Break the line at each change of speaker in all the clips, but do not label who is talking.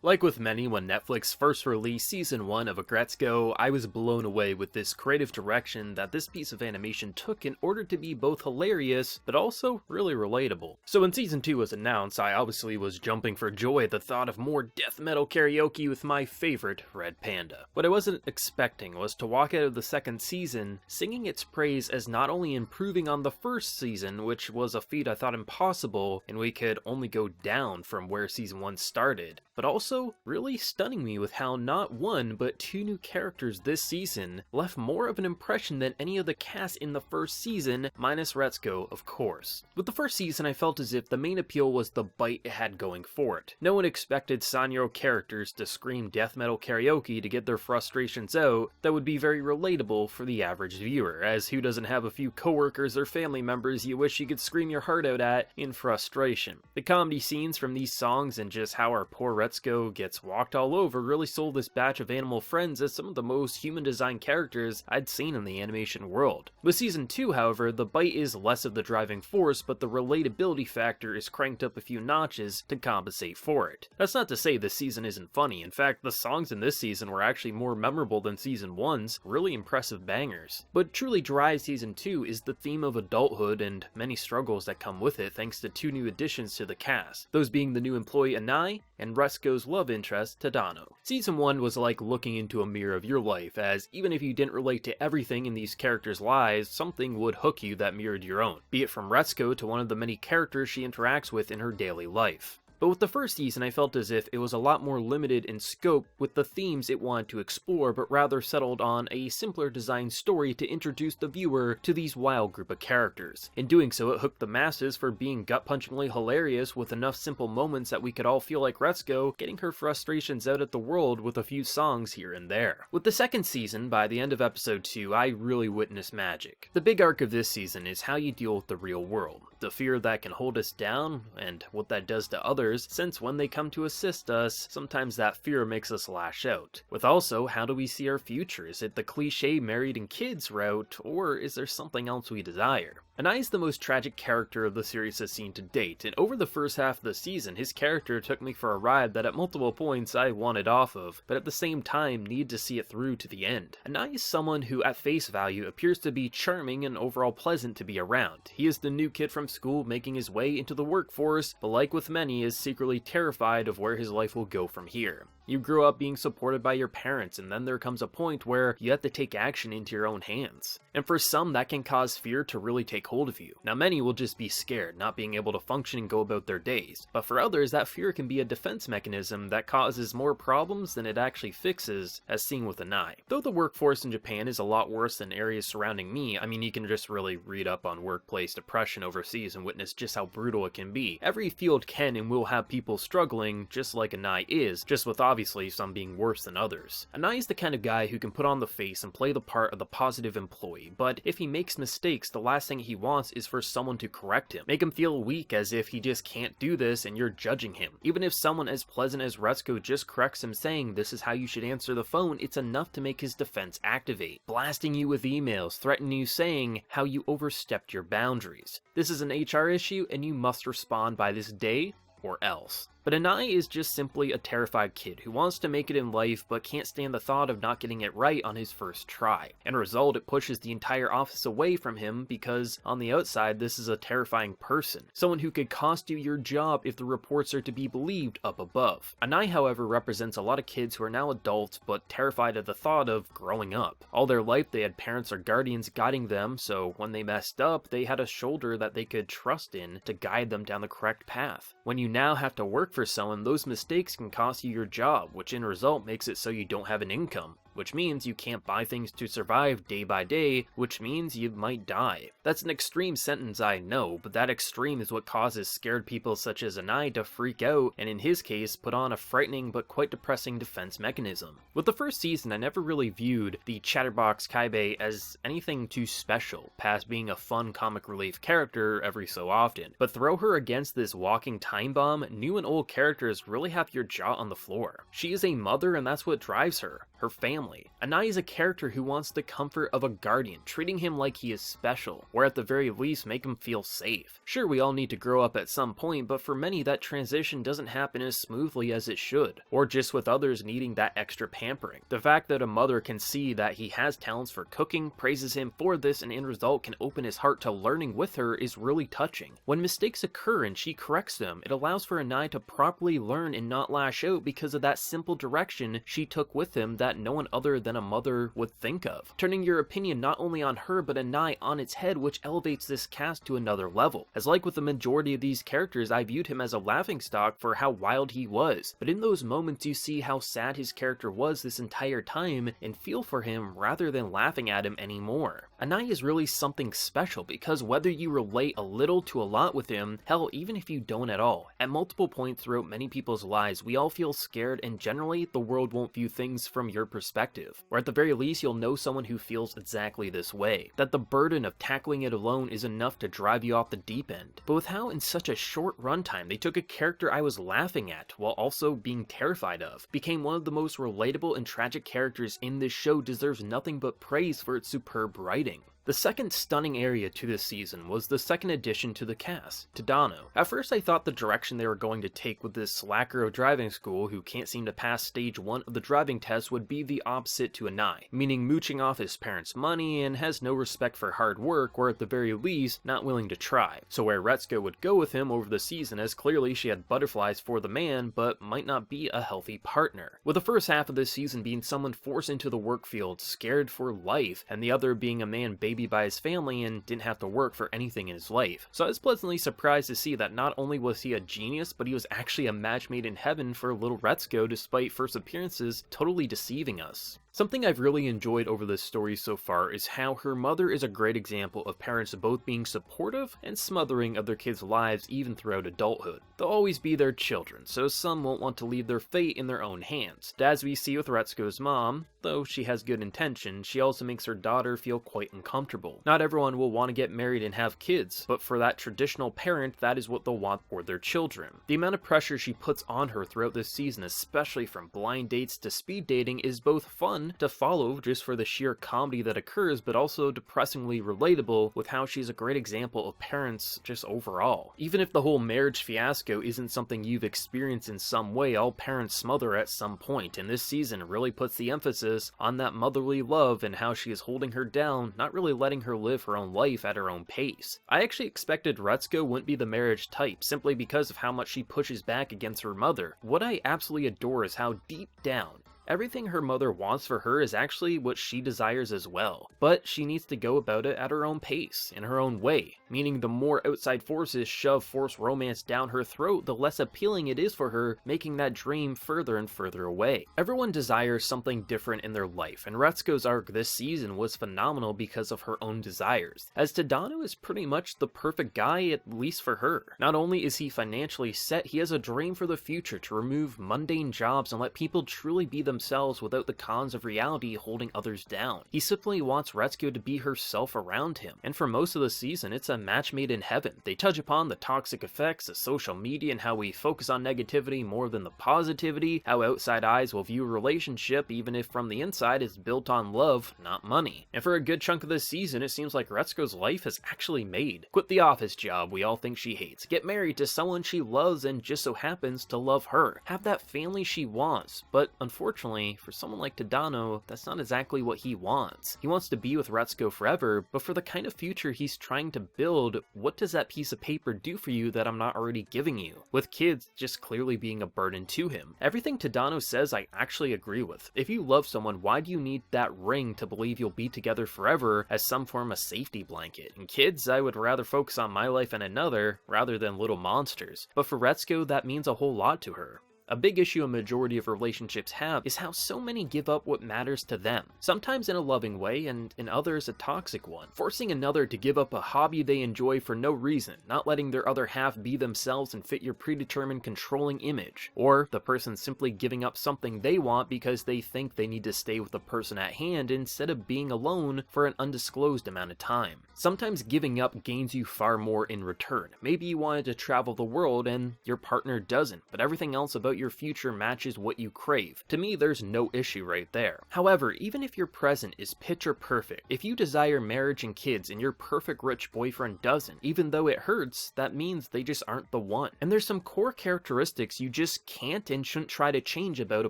Like with many, when Netflix first released Season 1 of Aggretsuko, I was blown away with this creative direction that this piece of animation took in order to be both hilarious, but also really relatable. So when Season 2 was announced, I obviously was jumping for joy at the thought of more death metal karaoke with my favorite Red Panda. What I wasn't expecting was to walk out of the second season singing its praise as not only improving on the first season, which was a feat I thought impossible, and we could only go down from where Season 1 started, but also really stunning me with how not one, but two new characters this season left more of an impression than any of the cast in the first season, minus Retsuko, of course. With the first season, I felt as if the main appeal was the bite it had going for it. No one expected Sanyo characters to scream death metal karaoke to get their frustrations out that would be very relatable for the average viewer, as who doesn't have a few coworkers or family members you wish you could scream your heart out at in frustration. The comedy scenes from these songs and just how our poor Retsuko gets walked all over really sold this batch of animal friends as some of the most human designed characters I'd seen in the animation world. With Season 2, however, the bite is less of the driving force, but the relatability factor is cranked up a few notches to compensate for it. That's not to say this season isn't funny. In fact, the songs in this season were actually more memorable than Season 1's really impressive bangers. But truly drives Season 2 is the theme of adulthood and many struggles that come with it thanks to two new additions to the cast, those being the new employee Anai and Retsuko's love interest, Tadano. Season 1 was like looking into a mirror of your life, as even if you didn't relate to everything in these characters' lives, something would hook you that mirrored your own, be it from Retsuko to one of the many characters she interacts with in her daily life. But with the first season, I felt as if it was a lot more limited in scope with the themes it wanted to explore, but rather settled on a simpler designed story to introduce the viewer to these wild group of characters. In doing so, it hooked the masses for being gut-punchingly hilarious with enough simple moments that we could all feel like Retsuko getting her frustrations out at the world with a few songs here and there. With the second season, by the end of episode 2, I really witnessed magic. The big arc of this season is how you deal with the real world, the fear that can hold us down, and what that does to others, since when they come to assist us, sometimes that fear makes us lash out. With also, how do we see our future? Is it the cliche married and kids route, or is there something else we desire? Anai is the most tragic character of the series has seen to date, and over the first half of the season, his character took me for a ride that at multiple points I wanted off of, but at the same time need to see it through to the end. Anai is someone who at face value appears to be charming and overall pleasant to be around. He is the new kid from school making his way into the workforce, but like with many, is secretly terrified of where his life will go from here. You grew up being supported by your parents, and then there comes a point where you have to take action into your own hands. And for some, that can cause fear to really take hold of you. Now, many will just be scared, not being able to function and go about their days. But for others, that fear can be a defense mechanism that causes more problems than it actually fixes, as seen with Anai. Though the workforce in Japan is a lot worse than areas surrounding me, I mean, you can just really read up on workplace depression overseas and witness just how brutal it can be. Every field can and will have people struggling, just like Anai is, just with obviously some being worse than others. Anai is the kind of guy who can put on the face and play the part of the positive employee, but if he makes mistakes, the last thing he wants is for someone to correct him, make him feel weak as if he just can't do this and you're judging him. Even if someone as pleasant as Retsuko just corrects him saying this is how you should answer the phone, it's enough to make his defense activate, blasting you with emails, threatening you saying how you overstepped your boundaries. This is an HR issue and you must respond by this day or else. But Anai is just simply a terrified kid who wants to make it in life but can't stand the thought of not getting it right on his first try. And as a result, it pushes the entire office away from him because on the outside, this is a terrifying person. Someone who could cost you your job if the reports are to be believed up above. Anai, however, represents a lot of kids who are now adults but terrified at the thought of growing up. All their life, they had parents or guardians guiding them, so when they messed up, they had a shoulder that they could trust in to guide them down the correct path. When you now have to work for someone, those mistakes can cost you your job, which in result makes it so you don't have an income, which means you can't buy things to survive day by day, which means you might die. That's an extreme sentence, I know, but that extreme is what causes scared people such as Anai to freak out, and in his case, put on a frightening but quite depressing defense mechanism. With the first season, I never really viewed the Chatterbox Kaibe as anything too special, past being a fun comic relief character every so often. But throw her against this walking time bomb, new and old characters really have your jaw on the floor. She is a mother and that's what drives her. her family. Anai is a character who wants the comfort of a guardian, treating him like he is special, or at the very least make him feel safe. Sure, we all need to grow up at some point, but for many that transition doesn't happen as smoothly as it should, or just with others needing that extra pampering. The fact that a mother can see that he has talents for cooking, praises him for this, and in result can open his heart to learning with her is really touching. When mistakes occur and she corrects them, it allows for Anai to properly learn and not lash out because of that simple direction she took with him that no one other than a mother would think of, turning your opinion not only on her but Anai on its head, which elevates this cast to another level. As like with the majority of these characters, I viewed him as a laughingstock for how wild he was, but in those moments you see how sad his character was this entire time and feel for him rather than laughing at him anymore. Anai is really something special because whether you relate a little to a lot with him, hell, even if you don't at all, at multiple points throughout many people's lives, we all feel scared and generally the world won't view things from your perspective. Or at the very least, you'll know someone who feels exactly this way, that the burden of tackling it alone is enough to drive you off the deep end. But with how in such a short runtime they took a character I was laughing at while also being terrified of, became one of the most relatable and tragic characters in this show, deserves nothing but praise for its superb writing. The second stunning area to this season was the second addition to the cast, Tadano. At first I thought the direction they were going to take with this slacker of driving school who can't seem to pass stage 1 of the driving test would be the opposite to Anai, meaning mooching off his parents' money and has no respect for hard work, or at the very least, not willing to try. So where Retsuko would go with him over the season, as clearly she had butterflies for the man, but might not be a healthy partner. With the first half of this season being someone forced into the work field, scared for life, and the other being a man baby by his family and didn't have to work for anything in his life. So I was pleasantly surprised to see that not only was he a genius, but he was actually a match made in heaven for little Retsuko despite first appearances totally deceiving us. Something I've really enjoyed over this story so far is how her mother is a great example of parents both being supportive and smothering of their kids' lives even throughout adulthood. They'll always be their children, so some won't want to leave their fate in their own hands. As we see with Retsuko's mom, though she has good intentions, she also makes her daughter feel quite uncomfortable. Not everyone will want to get married and have kids, but for that traditional parent, that is what they'll want for their children. The amount of pressure she puts on her throughout this season, especially from blind dates to speed dating, is both fun to follow just for the sheer comedy that occurs, but also depressingly relatable with how she's a great example of parents just overall. Even if the whole marriage fiasco isn't something you've experienced in some way, all parents smother at some point, and this season really puts the emphasis on that motherly love and how she is holding her down, not really letting her live her own life at her own pace. I actually expected Retsuko wouldn't be the marriage type, simply because of how much she pushes back against her mother. What I absolutely adore is how deep down, everything her mother wants for her is actually what she desires as well, but she needs to go about it at her own pace, in her own way, meaning the more outside forces shove forced romance down her throat, the less appealing it is for her, making that dream further and further away. Everyone desires something different in their life, and Retsuko's arc this season was phenomenal because of her own desires, as Tadano is pretty much the perfect guy, at least for her. Not only is he financially set, he has a dream for the future to remove mundane jobs and let people truly be themselves without the cons of reality holding others down. He simply wants Retsuko to be herself around him, and for most of the season it's a match made in heaven. They touch upon the toxic effects of social media and how we focus on negativity more than the positivity, how outside eyes will view a relationship even if from the inside it's built on love, not money. And for a good chunk of this season, it seems like Retsuko's life has actually made. Quit the office job we all think she hates, get married to someone she loves and just so happens to love her, have that family she wants, but unfortunately, for someone like Tadano, that's not exactly what he wants. He wants to be with Retsuko forever, but for the kind of future he's trying to build, what does that piece of paper do for you that I'm not already giving you? With kids just clearly being a burden to him. Everything Tadano says I actually agree with. If you love someone, why do you need that ring to believe you'll be together forever as some form of safety blanket? And kids, I would rather focus on my life and another rather than little monsters. But for Retsuko, that means a whole lot to her. A big issue a majority of relationships have is how so many give up what matters to them, sometimes in a loving way and in others a toxic one, forcing another to give up a hobby they enjoy for no reason, not letting their other half be themselves and fit your predetermined controlling image, or the person simply giving up something they want because they think they need to stay with the person at hand instead of being alone for an undisclosed amount of time. Sometimes giving up gains you far more in return. Maybe you wanted to travel the world and your partner doesn't, but everything else about your future matches what you crave. To me, there's no issue right there. However, even if your present is picture perfect, if you desire marriage and kids and your perfect rich boyfriend doesn't, even though it hurts, that means they just aren't the one. And there's some core characteristics you just can't and shouldn't try to change about a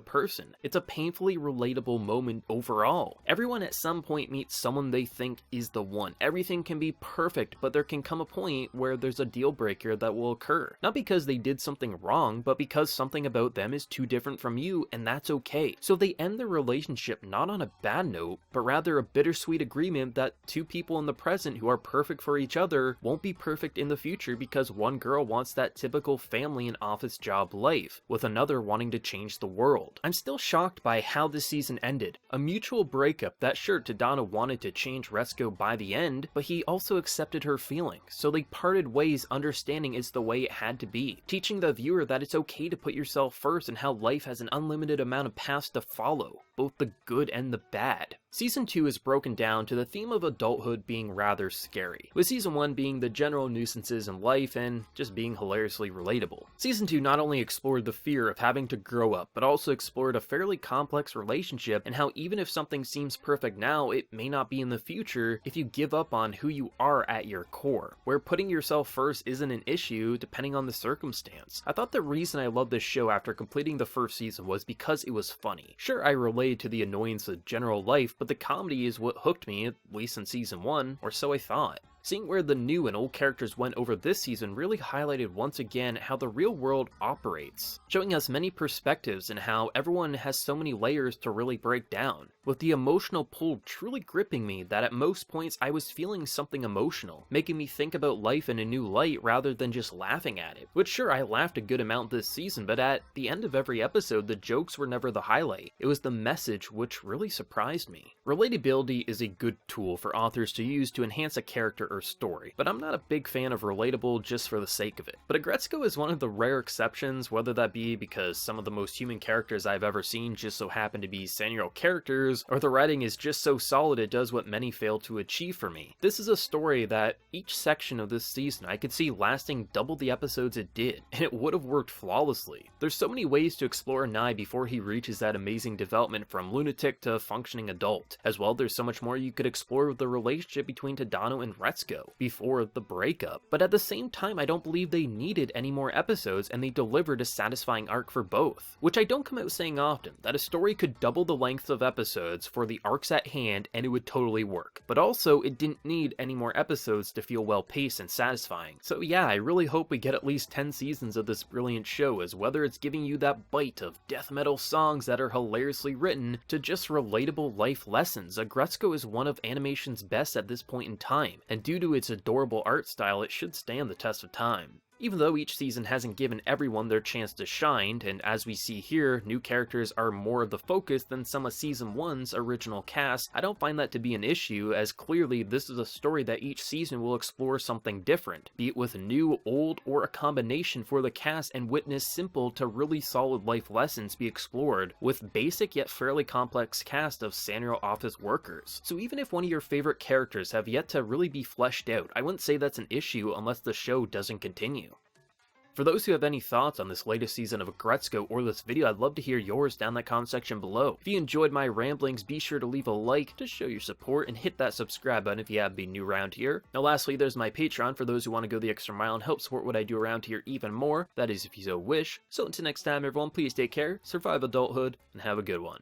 person. It's a painfully relatable moment overall. Everyone at some point meets someone they think is the one. Everything can be perfect, but there can come a point where there's a deal breaker that will occur. Not because they did something wrong, but because something about them is too different from you, and that's okay. So they end the relationship not on a bad note, but rather a bittersweet agreement that two people in the present who are perfect for each other won't be perfect in the future because one girl wants that typical family and office job life, with another wanting to change the world. I'm still shocked by how this season ended. A mutual breakup that sure, Tadano wanted to change Retsuko by the end, but he also accepted her feelings, so they parted ways understanding it's the way it had to be, teaching the viewer that it's okay to put yourself first and how life has an unlimited amount of paths to follow, both the good and the bad. Season 2 is broken down to the theme of adulthood being rather scary, with Season 1 being the general nuisances in life and just being hilariously relatable. Season 2 not only explored the fear of having to grow up, but also explored a fairly complex relationship and how even if something seems perfect now, it may not be in the future if you give up on who you are at your core, where putting yourself first isn't an issue depending on the circumstance. I thought the reason I loved this show after completing the first season was because it was funny. Sure, I related to the annoyance of general life, but the comedy is what hooked me, at least in Season 1, or so I thought. Seeing where the new and old characters went over this season really highlighted once again how the real world operates, showing us many perspectives and how everyone has so many layers to really break down, with the emotional pull truly gripping me that at most points I was feeling something emotional, making me think about life in a new light rather than just laughing at it. Which sure, I laughed a good amount this season, but at the end of every episode the jokes were never the highlight, it was the message which really surprised me. Relatability is a good tool for authors to use to enhance a character or story, but I'm not a big fan of relatable just for the sake of it. But Aggretsuko is one of the rare exceptions, whether that be because some of the most human characters I've ever seen just so happen to be Sanrio characters, or the writing is just so solid it does what many fail to achieve for me. This is a story that each section of this season I could see lasting double the episodes it did, and it would have worked flawlessly. There's so many ways to explore Nai before he reaches that amazing development from lunatic to functioning adult. As well, there's so much more you could explore with the relationship between Tadano and Retsuko before the breakup. But at the same time, I don't believe they needed any more episodes, and they delivered a satisfying arc for both. Which I don't come out saying often, that a story could double the length of episodes for the arcs at hand and it would totally work. But also, it didn't need any more episodes to feel well paced and satisfying. So yeah, I really hope we get at least 10 seasons of this brilliant show, as whether it's giving you that bite of death metal songs that are hilariously written to just relatable life lessons, Aggretsuko is one of animation's best at this point in time, and due to its adorable art style, it should stand the test of time. Even though each season hasn't given everyone their chance to shine, and as we see here, new characters are more of the focus than some of Season 1's original cast, I don't find that to be an issue, as clearly this is a story that each season will explore something different, be it with new, old, or a combination for the cast, and witness simple to really solid life lessons be explored with basic yet fairly complex cast of Sanrio office workers. So even if one of your favorite characters have yet to really be fleshed out, I wouldn't say that's an issue unless the show doesn't continue. For those who have any thoughts on this latest season of Aggretsuko or this video, I'd love to hear yours down in the comment section below. If you enjoyed my ramblings, be sure to leave a like to show your support and hit that subscribe button if you have been new around here. Now lastly, there's my Patreon for those who want to go the extra mile and help support what I do around here even more. That is if you so wish. So until next time everyone, please take care, survive adulthood, and have a good one.